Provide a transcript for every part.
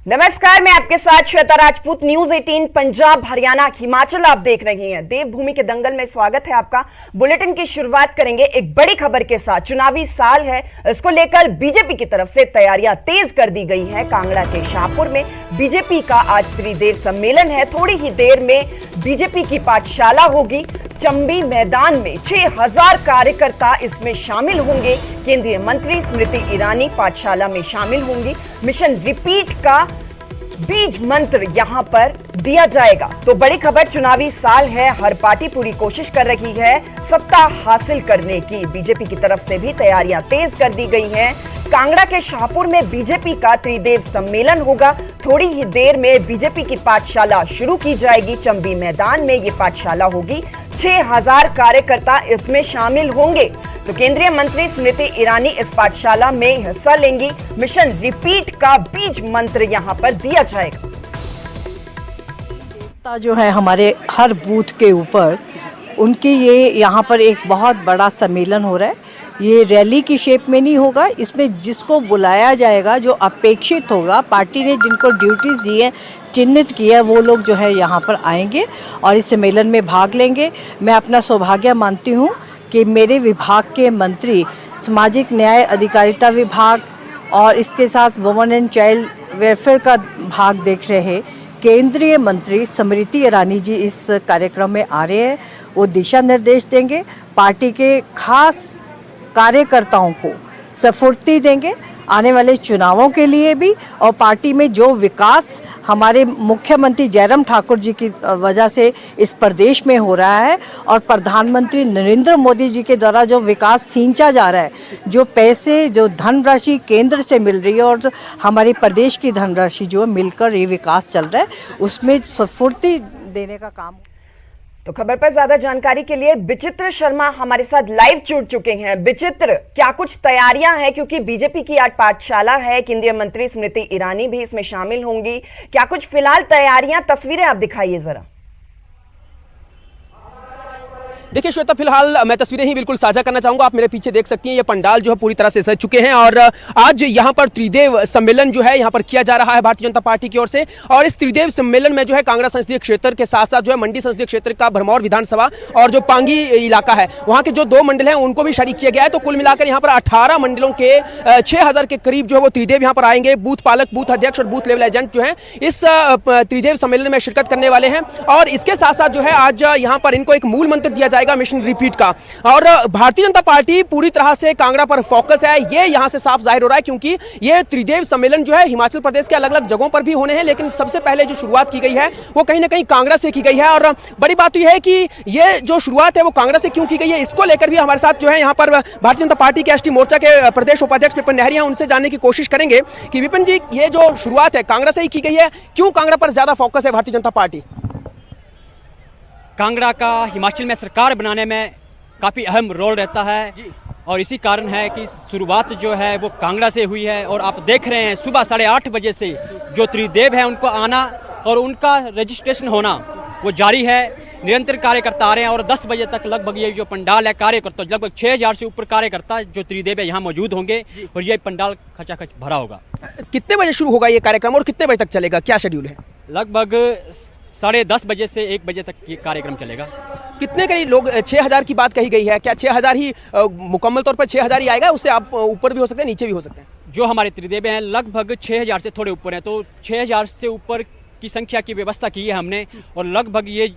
नमस्कार, मैं आपके साथ श्वेता राजपूत। न्यूज 18 पंजाब, हरियाणा, हिमाचल आप देख रहे हैं। देवभूमि के दंगल में स्वागत है आपका। बुलेटिन की शुरुआत करेंगे एक बड़ी खबर के साथ। चुनावी साल है, इसको लेकर बीजेपी की तरफ से तैयारियां तेज कर दी गई है। कांगड़ा के शाहपुर में बीजेपी का आज त्रिदेव सम्मेलन है। थोड़ी ही देर में बीजेपी की पाठशाला होगी। चंबी मैदान में 6000 कार्यकर्ता इसमें शामिल होंगे। केंद्रीय मंत्री स्मृति ईरानी पाठशाला में शामिल होंगी। मिशन रिपीट का बीज मंत्र यहां पर दिया जाएगा। तो बड़ी खबर, चुनावी साल है, हर पार्टी पूरी कोशिश कर रही है सत्ता हासिल करने की। बीजेपी की तरफ से भी तैयारियां तेज कर दी गई हैं। कांगड़ा के शाहपुर में बीजेपी का त्रिदेव सम्मेलन होगा। थोड़ी ही देर में बीजेपी की पाठशाला शुरू की जाएगी। चंबी मैदान में यह पाठशाला होगी। 6000 कार्यकर्ता इसमें शामिल होंगे। तो केंद्रीय मंत्री स्मृति ईरानी इस पाठशाला में हिस्सा लेंगी। मिशन रिपीट का बीज मंत्र यहां पर दिया जाएगा। जो है हमारे हर बूथ के ऊपर उनके ये यहाँ पर एक बहुत बड़ा सम्मेलन हो रहा है। ये रैली की शेप में नहीं होगा, इसमें जिसको बुलाया जाएगा, जो अपेक्षित होगा, पार्टी ने जिनको ड्यूटीज़ दी है, चिन्हित किया है, वो लोग जो है यहाँ पर आएंगे और इस सम्मेलन में भाग लेंगे। मैं अपना सौभाग्य मानती हूँ कि मेरे विभाग के मंत्री सामाजिक न्याय अधिकारिता विभाग और इसके साथ वुमेन एंड चाइल्ड वेलफेयर का भाग देख रहे हैं। केंद्रीय मंत्री स्मृति ईरानी जी इस कार्यक्रम में आ रहे हैं। वो दिशा निर्देश देंगे, पार्टी के खास कार्यकर्ताओं को स्फूर्ति देंगे आने वाले चुनावों के लिए भी, और पार्टी में जो विकास हमारे मुख्यमंत्री जयराम ठाकुर जी की वजह से इस प्रदेश में हो रहा है और प्रधानमंत्री नरेंद्र मोदी जी के द्वारा जो विकास सींचा जा रहा है, जो पैसे, जो धनराशि केंद्र से मिल रही है और हमारे प्रदेश की धनराशि जो मिलकर ये विकास चल रहा है, उसमें स्फूर्ति देने का काम। तो खबर पर ज्यादा जानकारी के लिए विचित्र शर्मा हमारे साथ लाइव जुड़ चुके हैं। विचित्र, क्या कुछ तैयारियां हैं? क्योंकि बीजेपी की आज पाठशाला है, केंद्रीय मंत्री स्मृति ईरानी भी इसमें शामिल होंगी। क्या कुछ फिलहाल तैयारियां, तस्वीरें आप दिखाइए जरा। देखिए श्वेता, फिलहाल मैं तस्वीरें ही बिल्कुल साझा करना चाहूंगा। आप मेरे पीछे देख सकती हैं, ये पंडाल जो है पूरी तरह से सज चुके हैं और आज यहाँ पर त्रिदेव सम्मेलन जो है यहाँ पर किया जा रहा है भारतीय जनता पार्टी की ओर से। और इस त्रिदेव सम्मेलन में जो है कांगड़ा संसदीय क्षेत्र के साथ साथ जो है मंडी संसदीय क्षेत्र का भरमौर विधानसभा और जो पांगी इलाका है वहाँ के जो 2 मंडल हैं उनको भी शरीक किया गया है। तो कुल मिलाकर यहाँ पर 18 मंडलों के 6000 के करीब जो है वो त्रिदेव यहाँ पर आएंगे। बूथ पालक, बूथ अध्यक्ष और बूथ लेवल एजेंट जो है इस त्रिदेव सम्मेलन में शिरकत करने वाले हैं। और इसके साथ साथ जो है आज यहाँ पर इनको एक मूल मंत्र दिया जाएगा मिशन रिपीट का। और भारतीय जनता पार्टी पूरी तरह से कांगड़ा पर फोकस है, ये यहां से साफ जाहिर हो रहा है, क्योंकि ये त्रिदेव सम्मेलन जो है हिमाचल प्रदेश के अलग अलग जगहों पर भी होने हैं, लेकिन सबसे पहले जो शुरुआत की गई है वो कहीं ना कहीं कांगड़ा से की गई है। और बड़ी बात तो यह है कि ये जो शुरुआत है वो कांगड़ा से क्यों की गई है, इसको लेकर भी हमारे साथ जो है यहाँ पर भारतीय जनता पार्टी के एसटी मोर्चा के प्रदेश उपाध्यक्ष विपिन नहरी हैं, उनसे जानने की कोशिश करेंगे कि विपिन जी, ये जो शुरुआत है कांगड़ा से ही की गई है, क्यों कांगड़ा पर ज्यादा फोकस है भारतीय जनता पार्टी? कांगड़ा का हिमाचल में सरकार बनाने में काफ़ी अहम रोल रहता है और इसी कारण है कि शुरुआत जो है वो कांगड़ा से हुई है। और आप देख रहे हैं सुबह 8:30 बजे से जो त्रिदेव है उनको आना और उनका रजिस्ट्रेशन होना वो जारी है। निरंतर कार्यकर्ता आ रहे हैं और 10 बजे तक लगभग ये जो पंडाल है, कार्यकर्ता लगभग 6000 से ऊपर कार्यकर्ता जो त्रिदेव है यहाँ मौजूद होंगे और ये पंडाल खचाखच भरा होगा। कितने बजे शुरू होगा ये कार्यक्रम और कितने बजे तक चलेगा, क्या शेड्यूल है? लगभग 10:30 बजे से 1 बजे तक ये कार्यक्रम चलेगा। कितने करीब लोग, 6000 की बात कही गई है, क्या 6000 ही मुकम्मल तौर पर 6000 ही आएगा? उससे आप ऊपर भी हो सकते हैं, नीचे भी हो सकते हैं? जो हमारे त्रिदेव हैं लगभग 6000 से थोड़े ऊपर हैं, तो 6000 से ऊपर की संख्या की व्यवस्था की है हमने। और लगभग ये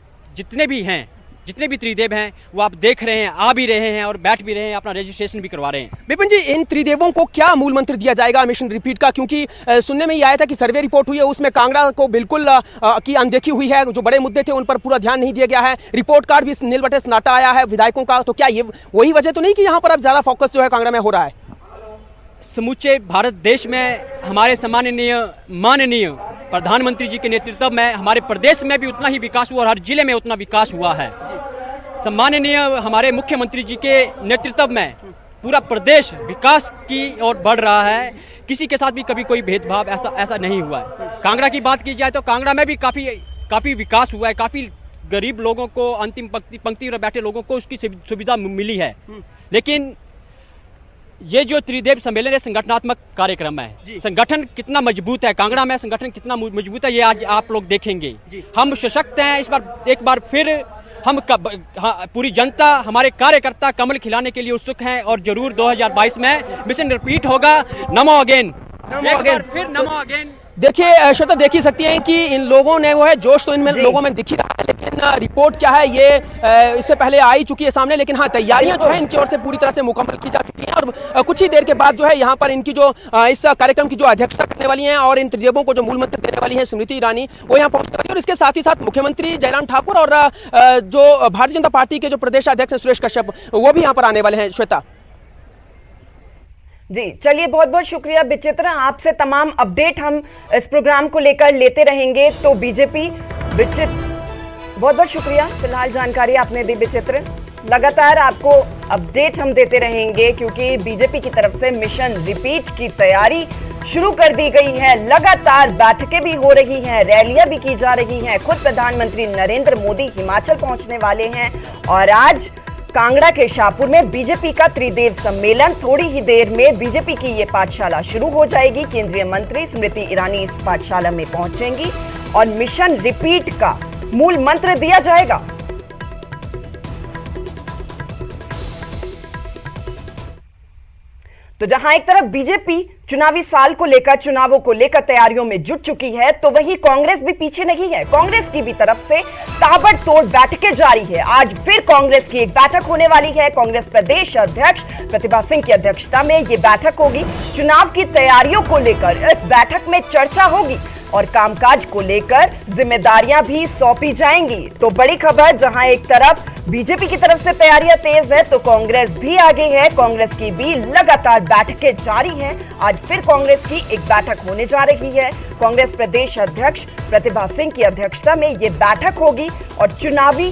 जितने भी त्रिदेव हैं वो आप देख रहे हैं, आ भी रहे हैं और बैठ भी रहे हैं, अपना रजिस्ट्रेशन भी करवा रहे हैं। विपिन जी, इन त्रिदेवों को क्या मूल मंत्र दिया जाएगा मिशन रिपीट का? क्योंकि सुनने में ये आया था कि सर्वे रिपोर्ट हुई है, उसमें कांगड़ा को बिल्कुल की अनदेखी हुई है, जो बड़े मुद्दे थे उन पर पूरा ध्यान नहीं दिया गया है। रिपोर्ट कार्ड भी नील बटे सन्नाटा आया है विधायकों का। तो क्या ये वही वजह तो नहीं कि यहाँ पर अब ज्यादा फोकस जो है कांगड़ा में हो रहा है? समूचे भारत देश में हमारे सम्माननीय माननीय प्रधानमंत्री जी के नेतृत्व में हमारे प्रदेश में भी उतना ही विकास हुआ और हर जिले में उतना विकास हुआ है। सम्माननीय हमारे मुख्यमंत्री जी के नेतृत्व में पूरा प्रदेश विकास की ओर बढ़ रहा है। किसी के साथ भी कभी कोई भेदभाव ऐसा नहीं हुआ है। कांगड़ा की बात की जाए तो कांगड़ा में भी काफ़ी विकास हुआ है। काफ़ी गरीब लोगों को, अंतिम पंक्ति पर बैठे लोगों को उसकी सुविधा मिली है। लेकिन ये जो त्रिदेव सम्मेलन है संगठनात्मक कार्यक्रम है। संगठन कितना मजबूत है, कांगड़ा में संगठन कितना मजबूत है, ये आज आप लोग देखेंगे। हम सशक्त हैं। इस बार एक बार फिर हम पूरी जनता, हमारे कार्यकर्ता कमल खिलाने के लिए उत्सुक हैं और जरूर 2022 में मिशन रिपीट होगा। नमो अगेन, एक बार फिर नमो अगेन। देखिए श्वेता, देख ही सकती हैं कि इन लोगों ने वो है जोश तो इनमें लोगों में दिख ही रहा है, लेकिन रिपोर्ट क्या है ये इससे पहले आ ही चुकी है सामने। लेकिन हाँ, तैयारियां जो है इनकी ओर से पूरी तरह से मुकम्मल की जा चुकी हैं और कुछ ही देर के बाद जो है यहाँ पर इनकी जो इस कार्यक्रम की जो अध्यक्षता करने वाली हैं और इन त्रिदेवों को जो मूल मंत्र देने वाली हैं स्मृति ईरानी, वो यहाँ पहुंचने वाली है। और इसके साथ ही साथ मुख्यमंत्री जयराम ठाकुर और जो भारतीय जनता पार्टी के जो प्रदेश अध्यक्ष हैं सुरेश कश्यप, वो भी यहाँ पर आने वाले हैं। श्वेता जी, चलिए, बहुत बहुत शुक्रिया विचित्र, आपसे तमाम अपडेट हम इस प्रोग्राम को लेकर लेते रहेंगे। तो बीजेपी बहुत बहुत शुक्रिया, फिलहाल जानकारी आपने दी विचित्र। लगातार आपको अपडेट हम देते रहेंगे क्योंकि बीजेपी की तरफ से मिशन रिपीट की तैयारी शुरू कर दी गई है। लगातार बैठकें भी हो रही हैं, रैलियां भी की जा रही हैं। खुद प्रधानमंत्री नरेंद्र मोदी हिमाचल पहुंचने वाले हैं और आज कांगड़ा के शाहपुर में बीजेपी का त्रिदेव सम्मेलन। थोड़ी ही देर में बीजेपी की ये पाठशाला शुरू हो जाएगी। केंद्रीय मंत्री स्मृति ईरानी इस पाठशाला में पहुंचेंगी और मिशन रिपीट का मूल मंत्र दिया जाएगा। तो जहां एक तरफ बीजेपी चुनावी साल को लेकर, चुनावों को लेकर तैयारियों में जुट चुकी है, तो वहीं कांग्रेस भी पीछे नहीं है। कांग्रेस की भी तरफ से ताबड़तोड़ बैठकें जारी है। आज फिर कांग्रेस की एक बैठक होने वाली है। कांग्रेस प्रदेश अध्यक्ष प्रतिभा सिंह की अध्यक्षता में यह बैठक होगी। चुनाव की तैयारियों को लेकर इस बैठक में चर्चा होगी और कामकाज को लेकर जिम्मेदारियां भी सौंपी जाएंगी। तो बड़ी खबर, जहां एक तरफ बीजेपी की तरफ से तैयारियां तेज है तो कांग्रेस भी आगे है। कांग्रेस की भी लगातार बैठकें जारी हैं। आज फिर कांग्रेस की एक बैठक होने जा रही है। कांग्रेस प्रदेश अध्यक्ष प्रतिभा सिंह की अध्यक्षता में यह बैठक होगी और चुनावी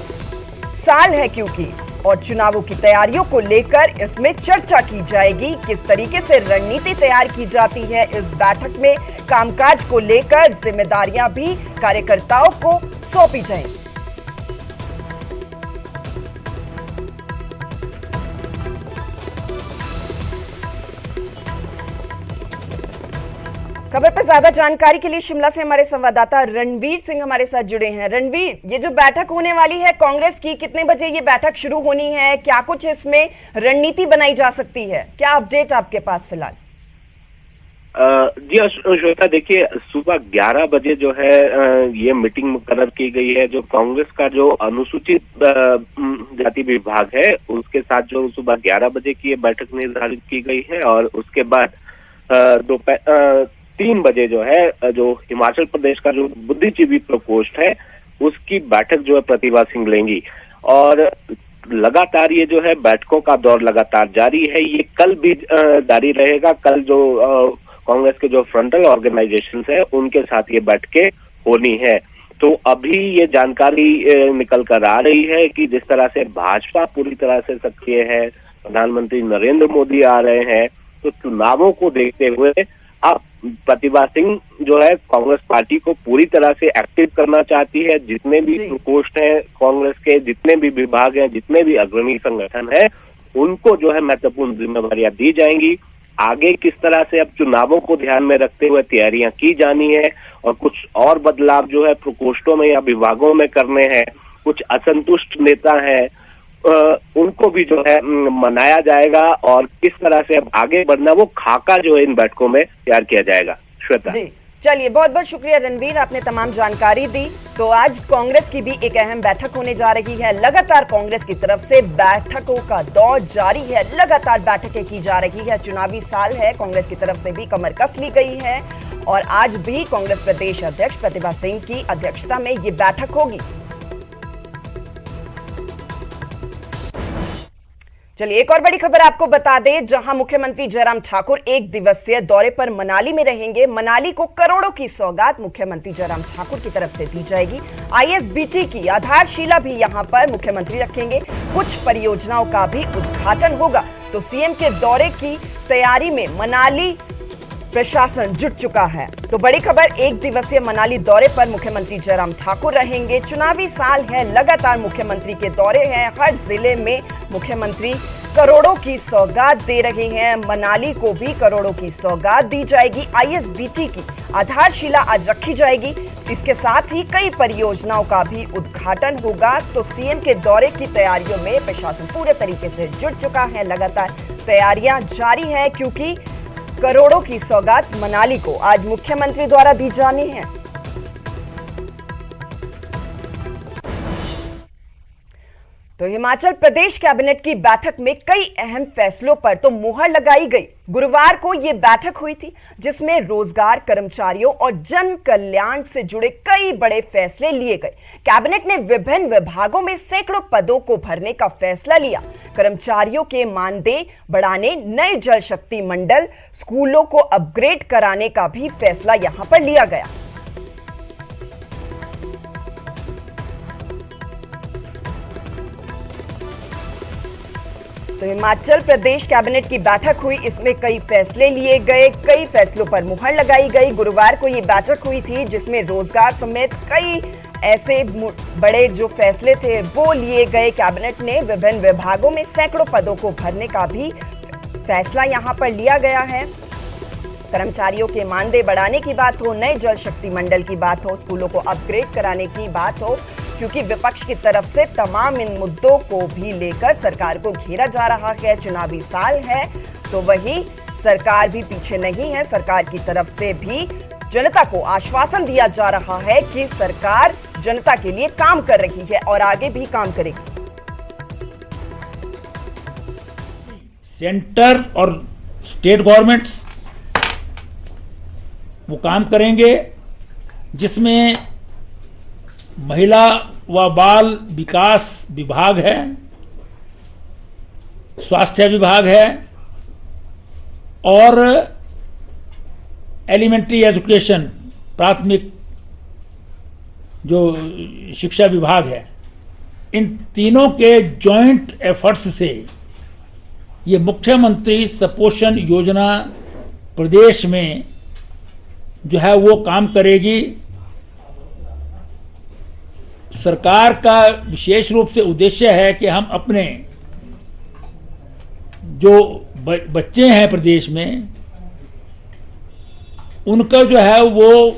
साल है क्योंकि, और चुनावों की तैयारियों को लेकर इसमें चर्चा की जाएगी। किस तरीके से रणनीति तैयार की जाती है इस बैठक में, कामकाज को लेकर जिम्मेदारियां भी कार्यकर्ताओं को सौंपी जाएंगी। खबर पर ज्यादा जानकारी के लिए शिमला से हमारे संवाददाता रणवीर सिंह हमारे साथ जुड़े हैं। रणवीर, ये जो बैठक होने वाली है कांग्रेस की, कितने बजे ये बैठक शुरू होनी है, क्या कुछ इसमें रणनीति बनाई जा सकती है, क्या अपडेट आपके पास फिलहाल? जी श्वेता, देखिए सुबह 11 बजे जो है ये मीटिंग मुकर्रर की गई है। जो कांग्रेस का जो अनुसूचित जाति विभाग है उसके साथ जो सुबह 11 बजे की ये बैठक निर्धारित की गई है और उसके बाद दोपहर 3 बजे जो है जो हिमाचल प्रदेश का जो बुद्धिजीवी प्रकोष्ठ है उसकी बैठक जो है प्रतिभा सिंह लेंगी। और लगातार ये जो है बैठकों का दौर लगातार जारी है। ये कल भी जारी रहेगा। कल जो कांग्रेस के जो फ्रंटल ऑर्गेनाइजेशन है उनके साथ ये बैठकें होनी है। तो अभी ये जानकारी निकल कर आ रही है कि जिस तरह से भाजपा पूरी तरह से सक्रिय है, प्रधानमंत्री नरेंद्र मोदी आ रहे हैं, तो चुनावों को देखते हुए अब प्रतिभा सिंह जो है कांग्रेस पार्टी को पूरी तरह से एक्टिव करना चाहती है। जितने भी प्रकोष्ठ हैं कांग्रेस के, जितने भी विभाग हैं, जितने भी अग्रणी संगठन है, उनको जो है महत्वपूर्ण जिम्मेदारियां दी जाएंगी। आगे किस तरह से अब चुनावों को ध्यान में रखते हुए तैयारियां की जानी है और कुछ और बदलाव जो है प्रकोष्ठों में या विभागों में करने हैं, कुछ असंतुष्ट नेता हैं उनको भी जो है मनाया जाएगा और किस तरह से अब आगे बढ़ना, वो खाका जो है इन बैठकों में तैयार किया जाएगा। श्वेता जी, चलिए, बहुत बहुत शुक्रिया रणवीर, आपने तमाम जानकारी दी। तो आज कांग्रेस की भी एक अहम बैठक होने जा रही है। लगातार कांग्रेस की तरफ से बैठकों का दौर जारी है, लगातार बैठकें की जा रही है। चुनावी साल है, कांग्रेस की तरफ से भी कमर कस ली गई है और आज भी कांग्रेस प्रदेश अध्यक्ष प्रतिभा सिंह की अध्यक्षता में ये बैठक होगी। चलिए, एक और बड़ी खबर आपको बता दें, जहां मुख्यमंत्री जयराम ठाकुर एक दिवसीय दौरे पर मनाली में रहेंगे। मनाली को करोड़ों की सौगात मुख्यमंत्री जयराम ठाकुर की तरफ से दी जाएगी। आईएसबीटी की आधारशिला भी यहां पर मुख्यमंत्री रखेंगे। कुछ परियोजनाओं का भी उद्घाटन होगा। तो सीएम के दौरे की तैयारी में मनाली प्रशासन जुट चुका है। तो बड़ी खबर, एक दिवसीय मनाली दौरे पर मुख्यमंत्री जयराम ठाकुर रहेंगे। चुनावी साल है, लगातार मुख्यमंत्री के दौरे हैं। हर जिले में मुख्यमंत्री करोड़ों की सौगात दे रहे हैं। मनाली को भी करोड़ों की सौगात दी जाएगी। आईएसबीटी की आधारशिला आज रखी जाएगी। इसके साथ ही कई परियोजनाओं का भी उद्घाटन होगा। तो सीएम के दौरे की तैयारियों में प्रशासन पूरे तरीके से जुट चुका है। लगातार तैयारियां जारी हैं क्योंकि करोड़ों की सौगात मनाली को आज मुख्यमंत्री द्वारा दी जानी है। तो हिमाचल प्रदेश कैबिनेट की बैठक में कई अहम फैसलों पर तो मुहर लगाई गई। गुरुवार को यह बैठक हुई थी जिसमें रोजगार, कर्मचारियों और जन कल्याण से जुड़े कई बड़े फैसले लिए गए। कैबिनेट ने विभिन्न विभागों में सैकड़ों पदों को भरने का फैसला लिया। कर्मचारियों के मानदेय बढ़ाने, नए जल शक्ति मंडल, स्कूलों को अपग्रेड कराने का भी फैसला यहां पर लिया गया। तो हिमाचल प्रदेश कैबिनेट की बैठक हुई, इसमें कई फैसले लिए गए, कई फैसलों पर मुहर लगाई गई। गुरुवार को ये बैठक हुई थी जिसमें रोजगार समेत कई ऐसे बड़े जो फैसले थे वो लिए गए। कैबिनेट ने विभिन्न विभागों में सैकड़ों पदों को भरने का भी फैसला यहां पर लिया गया है। कर्मचारियों के मानदेय बढ़ाने की बात हो, नए जल शक्ति मंडल की बात हो, स्कूलों को अपग्रेड कराने की बात हो, क्योंकि विपक्ष की तरफ से तमाम इन मुद्दों को भी लेकर सरकार को घेरा जा रहा है। चुनावी साल है तो वही सरकार भी पीछे नहीं है। सरकार की तरफ से भी जनता को आश्वासन दिया जा रहा है कि सरकार जनता के लिए काम कर रही है और आगे भी काम करेगी। सेंटर और स्टेट गवर्नमेंट्स वो काम करेंगे जिसमें महिला व बाल विकास विभाग है, स्वास्थ्य विभाग है और एलिमेंट्री एजुकेशन प्राथमिक जो शिक्षा विभाग है। इन तीनों के जॉइंट एफर्ट्स से ये मुख्यमंत्री सुपोषण योजना प्रदेश में जो है वो काम करेगी। सरकार का विशेष रूप से उद्देश्य है कि हम अपने जो बच्चे हैं प्रदेश में उनका जो है वो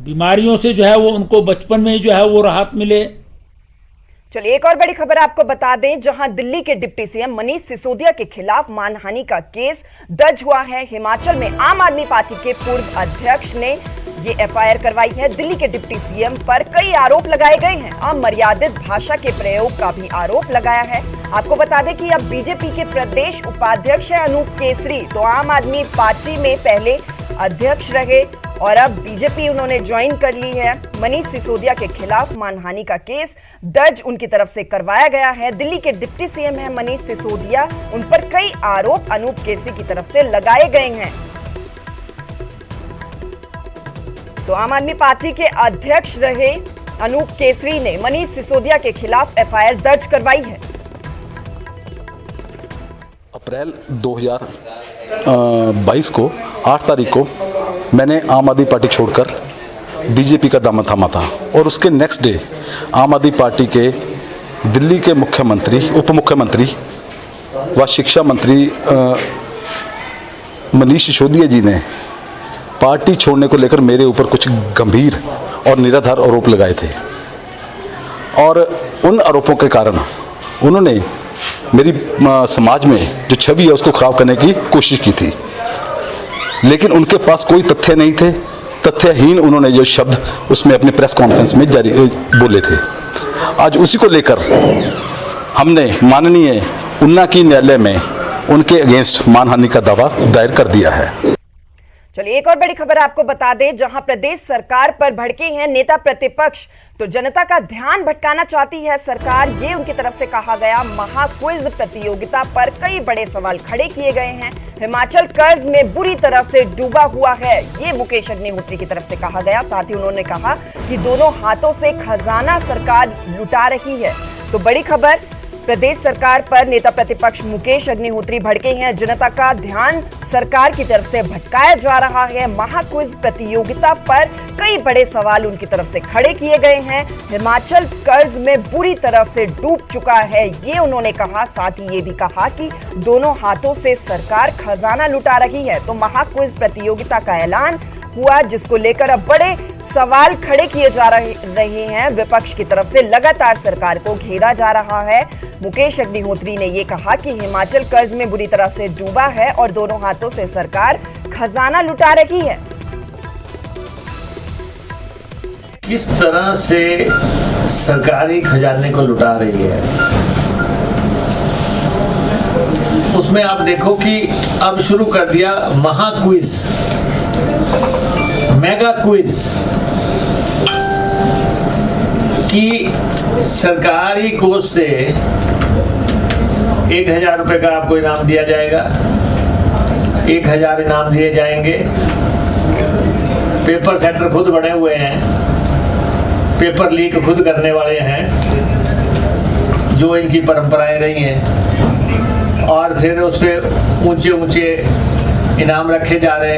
बीमारियों से जो है वो उनको बचपन में जो है वो राहत मिले। चलिए एक और बड़ी खबर आपको बता दें, जहां दिल्ली के डिप्टी सीएम मनीष सिसोदिया के खिलाफ मानहानि का केस दर्ज हुआ है। हिमाचल में आम आदमी पार्टी के पूर्व अध्यक्ष ने ये एफआईआर करवाई है। दिल्ली के डिप्टी सीएम पर कई आरोप लगाए गए हैं। अमर्यादित भाषा के प्रयोग का भी आरोप लगाया है। आपको बता दें कि अब बीजेपी के प्रदेश उपाध्यक्ष है अनूप केसरी। तो आम आदमी पार्टी में पहले अध्यक्ष रहे और अब बीजेपी उन्होंने ज्वाइन कर ली है। मनीष सिसोदिया के खिलाफ मानहानि का केस दर्ज उनकी तरफ से करवाया गया है। दिल्ली के डिप्टी सीएम है मनीष सिसोदिया, उन पर कई आरोप अनूप केसरी की तरफ से लगाए गए हैं। तो आम आदमी पार्टी के अध्यक्ष रहे अनूप केसरी ने मनीष सिसोदिया के खिलाफ एफआईआर दर्ज करवाई है। अप्रैल 2022 को 8 तारीख को मैंने आम आदमी पार्टी छोड़कर बीजेपी का दामन थामा था और उसके नेक्स्ट डे आम आदमी पार्टी के दिल्ली के मुख्यमंत्री, उप मुख्यमंत्री व शिक्षा मंत्री मनीष सिसोदिया जी ने पार्टी छोड़ने को लेकर मेरे ऊपर कुछ गंभीर और निराधार आरोप लगाए थे और उन आरोपों के कारण उन्होंने मेरी समाज में जो छवि है उसको खराब करने की कोशिश की थी। लेकिन उनके पास कोई तथ्य नहीं थे। तथ्यहीन उन्होंने जो शब्द उसमें अपने प्रेस कॉन्फ्रेंस में जारी बोले थे। आज उसी को लेकर हमने माननीय उन्ना की न्यायालय में उनके अगेंस्ट मानहानि का दावा दायर कर दिया है। चलिए एक और बड़ी खबर आपको बता दें, जहां प्रदेश सरकार पर भड़के हैं नेता प्रतिपक्ष। तो जनता का ध्यान भटकाना चाहती है सरकार, ये उनकी तरफ से कहा गया। महाक्विज प्रतियोगिता पर कई बड़े सवाल खड़े किए गए हैं। हिमाचल कर्ज में बुरी तरह से डूबा हुआ है, ये मुकेश अग्निहोत्री की तरफ से कहा गया। साथ ही उन्होंने कहा कि दोनों हाथों से खजाना सरकार लुटा रही है। तो बड़ी खबर, प्रदेश सरकार पर नेता प्रतिपक्ष मुकेश अग्निहोत्री भड़के हैं। जनता का ध्यान सरकार की तरफ से भटकाया जा रहा है। महाक्विज प्रतियोगिता पर कई बड़े सवाल उनकी तरफ से खड़े किए गए हैं। हिमाचल कर्ज में बुरी तरह से डूब चुका है, ये उन्होंने कहा। साथ ही ये भी कहा कि दोनों हाथों से सरकार खजाना लुटा रही है। तो महाक्विज प्रतियोगिता का ऐलान हुआ, जिसको लेकर अब बड़े सवाल खड़े किए जा रहे हैं। विपक्ष की तरफ से लगातार सरकार को घेरा जा रहा है। मुकेश अग्निहोत्री ने यह कहा कि हिमाचल कर्ज में बुरी तरह से डूबा है और दोनों हाथों से सरकार खजाना लुटा रही है। किस तरह से सरकारी खजाने को लुटा रही है, उसमें आप देखो कि अब शुरू कर दिया महाक्विज, मेगा क्विज, कि सरकारी कोष से 1000 रुपए का आपको इनाम दिया जाएगा, 1000 इनाम दिए जाएंगे। पेपर सेंटर खुद बने हुए हैं, पेपर लीक खुद करने वाले हैं, जो इनकी परंपराएं रही हैं, और फिर उस पर ऊंचे ऊंचे इनाम रखे जा रहे हैं।